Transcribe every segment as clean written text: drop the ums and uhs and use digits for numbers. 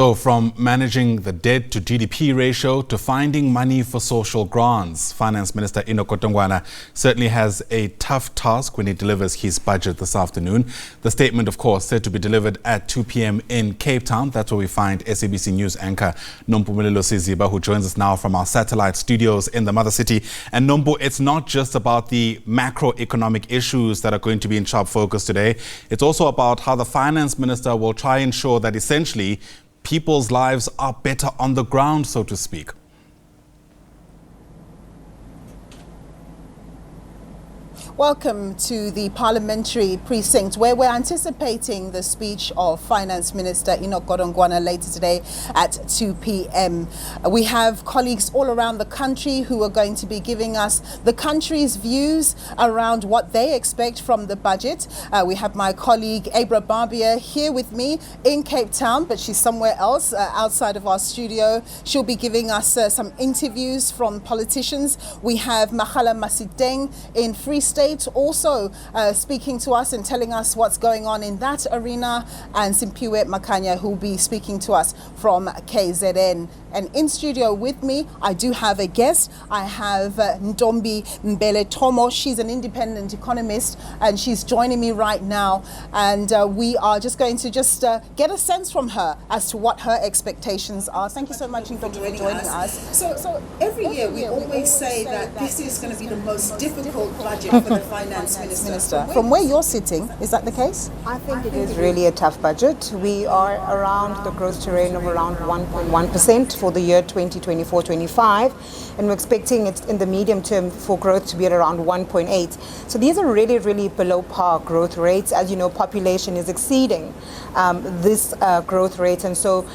So from managing the debt to GDP ratio to finding money for social grants, Finance Minister Enoch Godongwana certainly has a tough task when he delivers his budget this afternoon. The statement, of course, said to be delivered at 2 p.m. in Cape Town. That's where we find SABC News anchor Nompumelelo Siziba, who joins us now from our satellite studios in the mother city. And Nompu, it's not just about the macroeconomic issues that are going to be in sharp focus today. It's also about how the Finance Minister will try and ensure that essentially people's lives are better on the ground, so to speak. Welcome to the parliamentary precinct, where we're anticipating the speech of Finance Minister Enoch Godongwana later today at 2 p.m. We have colleagues all around the country who are going to be giving us the country's views around what they expect from the budget. We have my colleague Abra Barbia here with me in Cape Town, but she's somewhere else outside of our studio. She'll be giving us some interviews from politicians. We have Makhala Masiteng in Free State also speaking to us and telling us what's going on in that arena, and Simpiwe Makanya, who will be speaking to us from KZN. And in studio with me, I do have a guest. I have Ntombi Mbele-Thomo. She's an independent economist, and she's joining me right now. And we are just going to get a sense from her as to what her expectations are. Thank you so much, Ntombi, for joining us. So every year we always say that this is going to be the most difficult budget for the Finance Minister. From where you're sitting, is that the case? I think it is really a tough budget. We are around the growth terrain of around 1.1% for the year 2024-25, and we're expecting it in the medium term for growth to be at around 1.8. So these are really, really below par growth rates. As you know, population is exceeding this growth rate, and so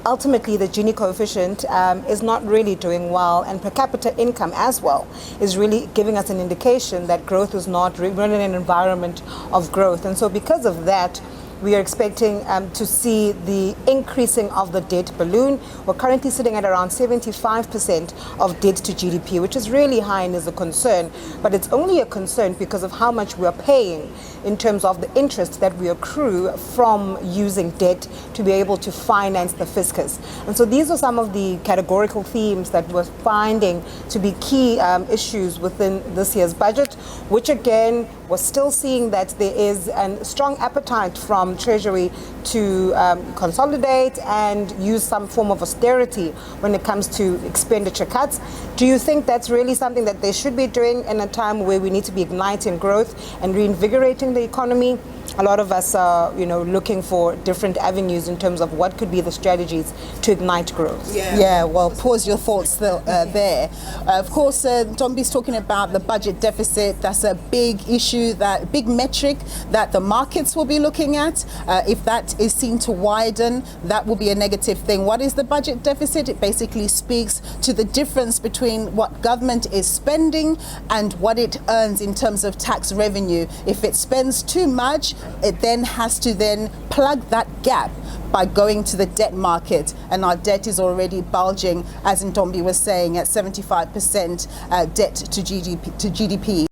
ultimately, the Gini coefficient is not really doing well, and per capita income as well is really giving us an indication that growth is not really in an environment of growth. And so because of that, we are expecting to see the increasing of the debt balloon. We're currently sitting at around 75% of debt to GDP, which is really high and is a concern. But it's only a concern because of how much we are paying in terms of the interest that we accrue from using debt to be able to finance the fiscus. And so these are some of the categorical themes that we're finding to be key issues within this year's budget, which again, we're still seeing that there is a strong appetite from Treasury to consolidate and use some form of austerity when it comes to expenditure cuts. Do you think that's really something that they should be doing in a time where we need to be igniting growth and reinvigorating the economy? A lot of us are, looking for different avenues in terms of what could be the strategies to ignite growth. Yeah, well, pause your thoughts there. Of course, Ntombi's talking about the budget deficit. That's a big issue, that big metric that the markets will be looking at. If that is seen to widen, that will be a negative thing. What is the budget deficit? It basically speaks to the difference between what government is spending and what it earns in terms of tax revenue. If it spends too much, it then has to plug that gap by going to the debt market, and our debt is already bulging, as Ntombi was saying, at 75% debt to GDP.